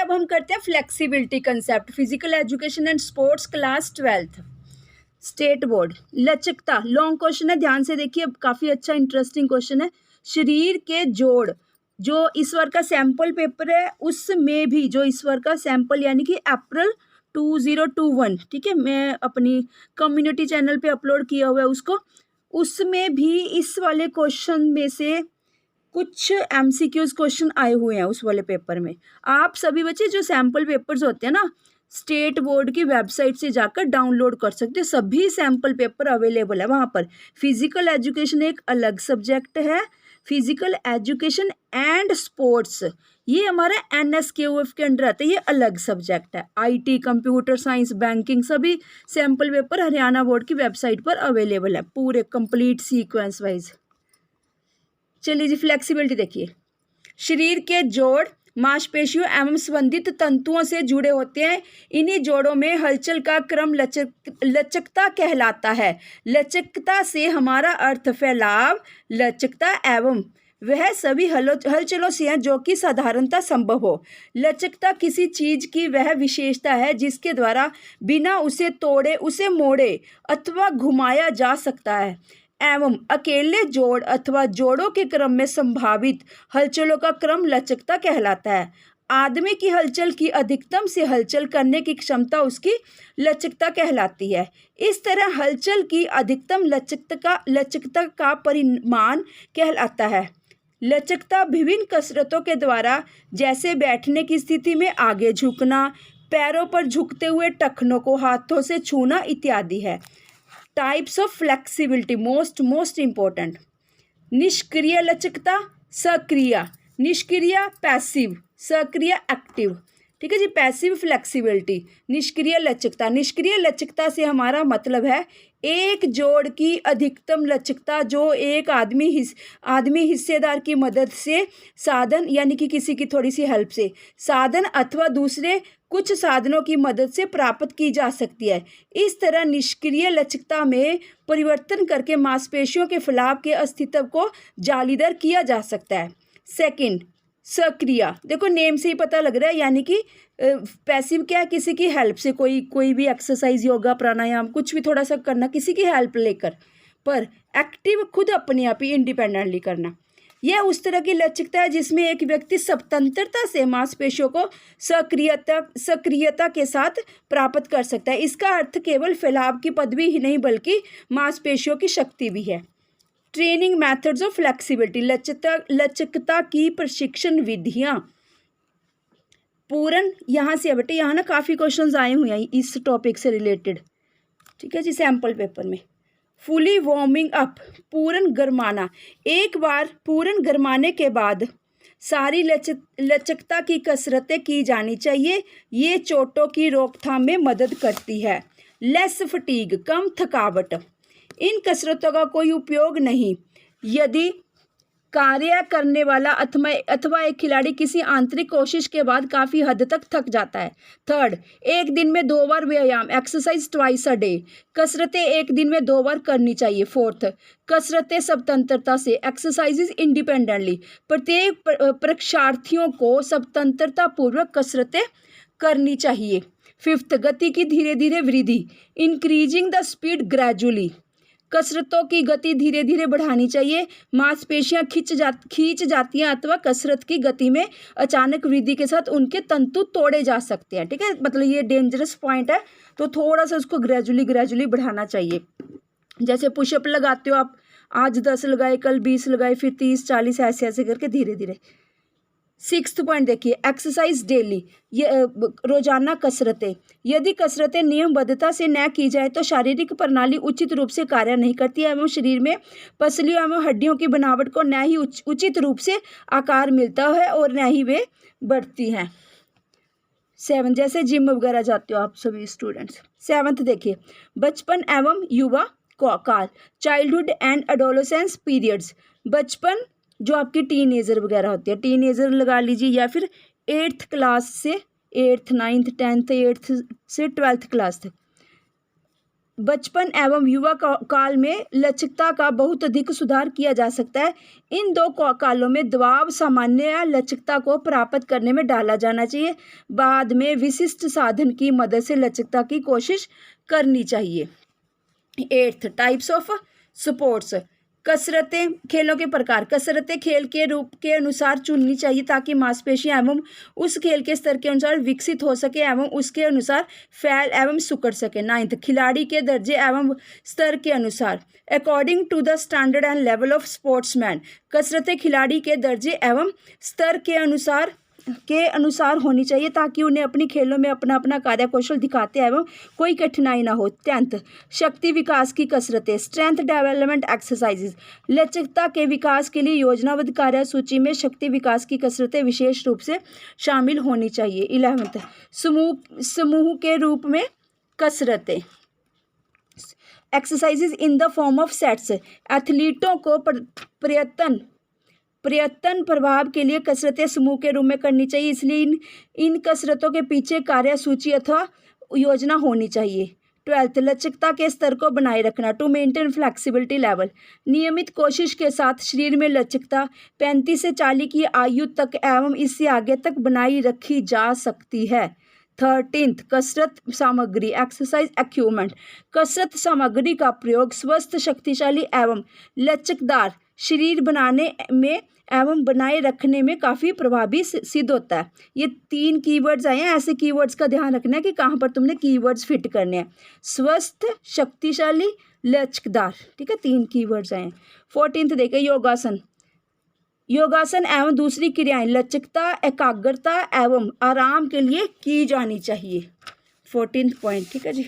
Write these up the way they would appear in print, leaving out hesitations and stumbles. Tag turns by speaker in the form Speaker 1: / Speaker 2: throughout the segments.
Speaker 1: अब हम करते हैं flexibility concept, physical education and sports, class 12th, state board. लचकता, लॉन्ग क्वेश्चन है, ध्यान से देखिए, काफ़ी अच्छा इंटरेस्टिंग क्वेश्चन है। शरीर के जोड़, जो इस बार का सैंपल पेपर है उसमें भी, जो इस बार का सैंपल यानी कि अप्रैल 2021, ठीक है, मैं अपनी कम्युनिटी चैनल पे अपलोड किया हुआ है उसको, उसमें भी इस वाले क्वेश्चन में से कुछ एमसीक्यूज क्वेश्चन आए हुए हैं उस वाले पेपर में। आप सभी बच्चे जो सैम्पल पेपर्स होते हैं ना, स्टेट बोर्ड की वेबसाइट से जाकर डाउनलोड कर सकते हैं, सभी सैम्पल पेपर अवेलेबल है वहाँ पर। फिजिकल एजुकेशन एक अलग सब्जेक्ट है, फिजिकल एजुकेशन एंड स्पोर्ट्स ये हमारा NSQF के अंडर आता है, ये अलग सब्जेक्ट है। IT, कंप्यूटर साइंस, बैंकिंग, सभी सैम्पल पेपर हरियाणा बोर्ड की वेबसाइट पर अवेलेबल है, पूरे कंप्लीट सीक्वेंस वाइज। चलिए जी, फ्लेक्सिबिलिटी देखिए। शरीर के जोड़ मांसपेशियों एवं संबंधित तंतुओं से जुड़े होते हैं। इन्हीं जोड़ों में हलचल का क्रम लचकता कहलाता है। लचकता से हमारा अर्थ फैलाव, लचकता एवं वह सभी हलचलों से है जो कि साधारणता संभव हो। लचकता किसी चीज की वह विशेषता है जिसके द्वारा बिना उसे तोड़े, उसे मोड़े अथवा घुमाया जा सकता है, एवं अकेले जोड़ अथवा जोड़ों के क्रम में संभावित हलचलों का क्रम लचकता कहलाता है। आदमी की हलचल की अधिकतम से हलचल करने की क्षमता उसकी लचकता कहलाती है। इस तरह हलचल की अधिकतम लचकता का परिमाण कहलाता है। लचकता विभिन्न कसरतों के द्वारा, जैसे बैठने की स्थिति में आगे झुकना, पैरों पर झुकते हुए टखनों को हाथों से छूना इत्यादि है। Types of flexibility, most important. निष्क्रिय लचकता, सक्रिय, निष्क्रिय पैसिव, सक्रिय एक्टिव, ठीक है जी। पैसिव फ्लेक्सिबिलिटी, निष्क्रिय लचकता। निष्क्रिय लचकता से हमारा मतलब है एक जोड़ की अधिकतम लचकता जो एक आदमी हिस्सेदार की मदद से साधन यानी कि किसी की थोड़ी सी हेल्प से साधन अथवा दूसरे कुछ साधनों की मदद से प्राप्त की जा सकती है। इस तरह निष्क्रिय लचकता में परिवर्तन करके मांसपेशियों के फैलाव के अस्तित्व को जालीदार किया जा सकता है। सेकंड, सक्रिय, देखो नेम से ही पता लग रहा है, यानी कि पैसिव क्या है, किसी की हेल्प से, कोई भी एक्सरसाइज, योगा, प्राणायाम, कुछ भी थोड़ा सा करना किसी की हेल्प लेकर। पर एक्टिव खुद अपने आप ही इंडिपेंडेंटली करना। यह उस तरह की लचकता है जिसमें एक व्यक्ति स्वतंत्रता से मांसपेशियों को सक्रियता के साथ प्राप्त कर सकता है। इसका अर्थ केवल फैलाव की पदवी ही नहीं बल्कि मांसपेशियों की शक्ति भी है। ट्रेनिंग मेथड्स ऑफ फ्लेक्सिबिलिटी, लचकता की प्रशिक्षण विधियां। पूर्ण, यहाँ से बेटे, यहाँ ना काफ़ी क्वेश्चंस आए हुए हैं इस टॉपिक से रिलेटेड, ठीक है जी, सैम्पल पेपर में। फुली वार्मिंग अप, पूर्ण गरमाना। एक बार पूर्ण गरमाने के बाद सारी लचकता की कसरतें की जानी चाहिए। ये चोटों की रोकथाम में मदद करती है। लेस फटीग, कम थकावट। इन कसरतों का कोई उपयोग नहीं यदि कार्य करने वाला अथवा एक खिलाड़ी किसी आंतरिक कोशिश के बाद काफ़ी हद तक थक जाता है। थर्ड, एक दिन में 2 बार व्यायाम, एक्सरसाइज ट्वाइस अ डे। कसरतें एक दिन में 2 बार करनी चाहिए। फोर्थ, कसरतें स्वतंत्रता से, एक्सरसाइजेज इंडिपेंडेंटली। प्रत्येक परीक्षार्थियों को स्वतंत्रता पूर्वक कसरतें करनी चाहिए। फिफ्थ, गति की धीरे धीरे वृद्धि, इंक्रीजिंग द स्पीड ग्रेजुअली। कसरतों की गति धीरे धीरे बढ़ानी चाहिए। मांसपेशियां खींच जाती हैं अथवा कसरत की गति में अचानक वृद्धि के साथ उनके तंतु तोड़े जा सकते हैं, ठीक है, मतलब ये डेंजरस पॉइंट है, तो थोड़ा सा उसको ग्रेजुअली बढ़ाना चाहिए। जैसे पुशअप लगाते हो आप, आज 10 लगाए, कल 20 लगाए, फिर 30, 40, ऐसे ऐसे करके धीरे धीरे। 6th पॉइंट देखिए, एक्सरसाइज डेली, ये रोजाना कसरतें। यदि कसरतें नियमबद्धता से न की जाए तो शारीरिक प्रणाली उचित रूप से कार्य नहीं करती है एवं शरीर में पसलियों एवं हड्डियों की बनावट को न ही उचित रूप से आकार मिलता है और न ही वे बढ़ती हैं। 7, जैसे जिम वगैरह जाते हो आप सभी स्टूडेंट्स। 7th देखिए, बचपन एवं युवा काल, चाइल्डहुड एंड एडोलेसेंस पीरियड्स। बचपन जो आपकी टीनेजर वगैरह होती है, टीनेजर लगा लीजिए, या फिर 8th क्लास से 8th 9th 10th 8th से 12th क्लास तक। बचपन एवं युवा काल में लचकता का बहुत अधिक सुधार किया जा सकता है। इन दो कालों में दबाव सामान्य लचकता को प्राप्त करने में डाला जाना चाहिए। बाद में विशिष्ट साधन की मदद से लचकता की कोशिश करनी चाहिए। 8th types of sports. कसरतें, खेलों के प्रकार। कसरतें खेल के रूप के अनुसार चुननी चाहिए ताकि मांसपेशियां एवं उस खेल के स्तर के अनुसार विकसित हो सके एवं उसके अनुसार फैल एवं सिकुड़ सके। 9th खिलाड़ी के दर्जे एवं स्तर के अनुसार, according to the standard and level of sportsman. कसरतें खिलाड़ी के दर्जे एवं स्तर के अनुसार होनी चाहिए ताकि उन्हें अपनी खेलों में अपना अपना कार्य कौशल दिखाते एवं कोई कठिनाई ना हो। 10th शक्ति विकास की कसरतें, स्ट्रेंथ डेवलपमेंट एक्सरसाइजेज। लचकता के विकास के लिए योजनाबद्ध कार्य सूची में शक्ति विकास की कसरतें विशेष रूप से शामिल होनी चाहिए। 11th समूह के रूप में कसरतें, exercises in the form of sets. एथलीटों को प्रयत्न प्रभाव के लिए कसरतें समूह के रूप में करनी चाहिए, इसलिए इन कसरतों के पीछे कार्य सूची अथवा योजना होनी चाहिए। 12th लचकता के स्तर को बनाए रखना, टू मेंटेन फ्लेक्सिबिलिटी लेवल। नियमित कोशिश के साथ शरीर में लचकता 35 से 40 की आयु तक एवं इससे आगे तक बनाई रखी जा सकती है। 13th कसरत सामग्री, एक्सरसाइज इक्विपमेंट। कसरत सामग्री का प्रयोग स्वस्थ, शक्तिशाली एवं लचकदार शरीर बनाने में एवं बनाए रखने में काफ़ी प्रभावी सिद्ध होता है। ये 3 कीवर्ड्स आए हैं, ऐसे कीवर्ड्स का ध्यान रखना है कि कहाँ पर तुमने कीवर्ड्स फिट करने हैं। स्वस्थ, शक्तिशाली, लचकदार, ठीक है, 3 कीवर्ड्स आए हैं। 14th देखिए योगासन। योगासन एवं दूसरी क्रियाएं लचकता, एकाग्रता एवं आराम के लिए की जानी चाहिए। 14th पॉइंट, ठीक है जी।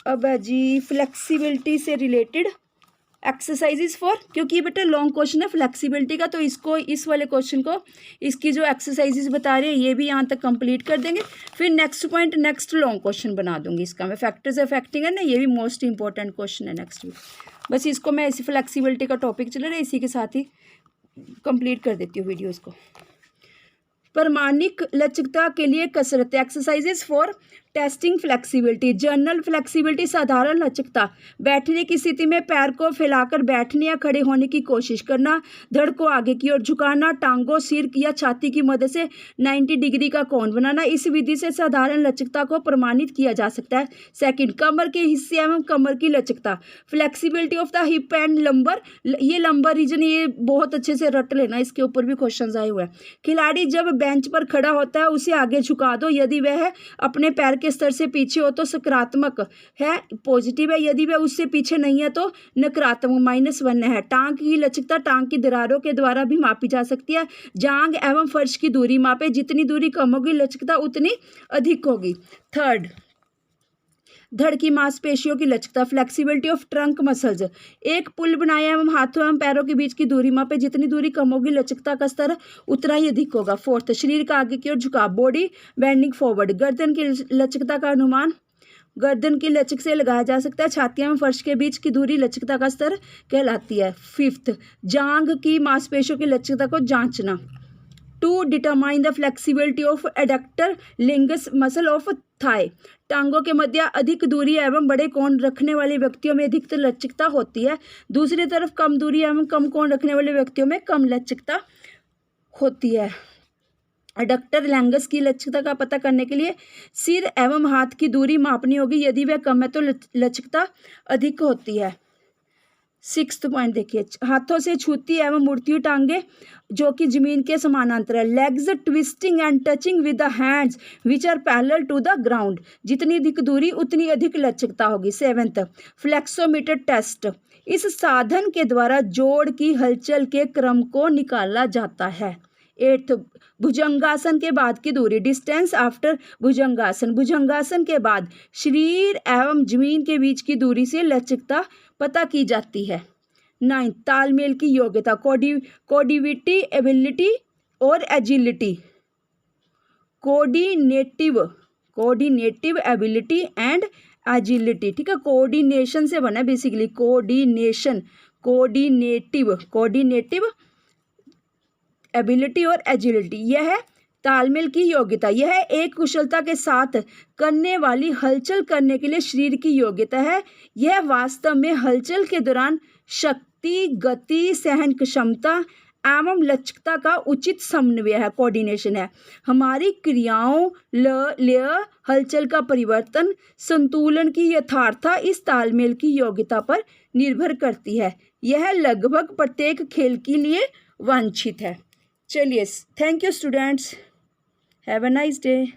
Speaker 1: अब है जी फ्लेक्सिबिलिटी से रिलेटेड एक्सरसाइजेज फॉर, क्योंकि बेटा लॉन्ग क्वेश्चन है फ्लेक्सिबिलिटी का, तो इसको इस वाले क्वेश्चन को इसकी जो एक्सरसाइजेज बता रहे हैं ये भी यहाँ तक कंप्लीट कर देंगे। फिर next point next long question बना दूंगी इसका मैं। फैक्टर्स अफेक्टिंग है ना, ये भी मोस्ट इंपॉर्टेंट क्वेश्चन है नेक्स्ट वीक। बस इसको मैं इसी फ्लेक्सिबिलिटी का टॉपिक चल रहा है इसी के साथ ही कंप्लीट कर देती हूँ वीडियोज़ को। प्रमाणिक लचकता के लिए कसरत, exercises for testing flexibility. General flexibility साधारण लचकता, बैठने की स्थिति में पैर को फैलाकर बैठने या खड़े होने की कोशिश करना, धड़ को आगे की ओर झुकाना, टांगों, सिर या छाती की मदद से 90 डिग्री का कोण बनाना। इस विधि से साधारण लचकता को प्रमाणित किया जा सकता है। सेकंड, कमर के हिस्से एवं कमर की लचकता, flexibility of the hip and lumbar. ये लंबर रीजन ये बहुत अच्छे से रट लेना, इसके ऊपर भी क्वेश्चन आए हुए हैं। खिलाड़ी जब बेंच पर खड़ा होता है उसे आगे झुका दो, यदि वह अपने पैर के स्तर से पीछे हो तो सकारात्मक है, पॉजिटिव है, यदि वह उससे पीछे नहीं है तो नकारात्मक -1 है। टांग की लचकता टांग की दरारों के द्वारा भी मापी जा सकती है। जांग एवं फर्श की दूरी मापे, जितनी दूरी कम होगी लचकता उतनी अधिक होगी। थर्ड, धड़ की मांसपेशियों की लचकता, फ्लेक्सिबिलिटी ऑफ ट्रंक मसल्स। एक पुल बनाया एवं हाथों एवं पैरों के बीच की दूरी मापे, जितनी दूरी कम होगी लचकता का स्तर उतना ही अधिक होगा। फोर्थ, शरीर का आगे की ओर झुकाव, बॉडी बेंडिंग फॉरवर्ड। गर्दन की लचकता का अनुमान गर्दन की लचक से लगाया जा सकता है। छाती एवं फर्श के बीच की दूरी लचकता का स्तर कहलाती है। फिफ्थ, जांघ की मांसपेशियों की लचकता को जांचना, to determine the flexibility of adductor longus muscle of thigh. टांगों के मध्य अधिक दूरी एवं बड़े कोण रखने वाले व्यक्तियों में अधिकतर लचकता होती है। दूसरी तरफ कम दूरी एवं कम कोण रखने वाले व्यक्तियों में कम लचकता होती है। एडक्टर लैंगस की लचकता का पता करने के लिए सिर एवं हाथ की दूरी मापनी होगी, यदि वह कम है तो लचकता अधिक होती है। 6th पॉइंट देखिए, हाथों से छूती एवं मुड़ती हुई टांगे जो कि जमीन के समानांतर है। Legs twisting and touching with the hands which are parallel to the ground, जितनी अधिक दूरी उतनी अधिक लचकता होगी। 7th, फ्लेक्सोमीटर test. इस साधन के द्वारा जोड़ की हलचल के क्रम को निकाला जाता है। 8th, भुजंगासन के बाद की दूरी, डिस्टेंस आफ्टर भुजंगासन। भुजंगासन के बाद शरीर एवं जमीन के बीच की दूरी से लचकता पता की जाती है। 9th, तालमेल की योग्यता, कोऑर्डिनेटिव एबिलिटी और agility. Coordinative ability and agility, ठीक है, कोऑर्डिनेशन से बना है बेसिकली, कोऑर्डिनेटिव एबिलिटी और एजिलिटी, यह तालमेल की योग्यता, यह एक कुशलता के साथ करने वाली हलचल करने के लिए शरीर की योग्यता है। यह वास्तव में हलचल के दौरान शक्ति, गति, सहन क्षमता एवं लचकता का उचित समन्वय है, कोऑर्डिनेशन है। हमारी क्रियाओं, लय, हलचल का परिवर्तन, संतुलन की यथार्थता इस तालमेल की योग्यता पर निर्भर करती है। यह लगभग प्रत्येक खेल के लिए वांछित है। चलिए, thank you students, have a nice day.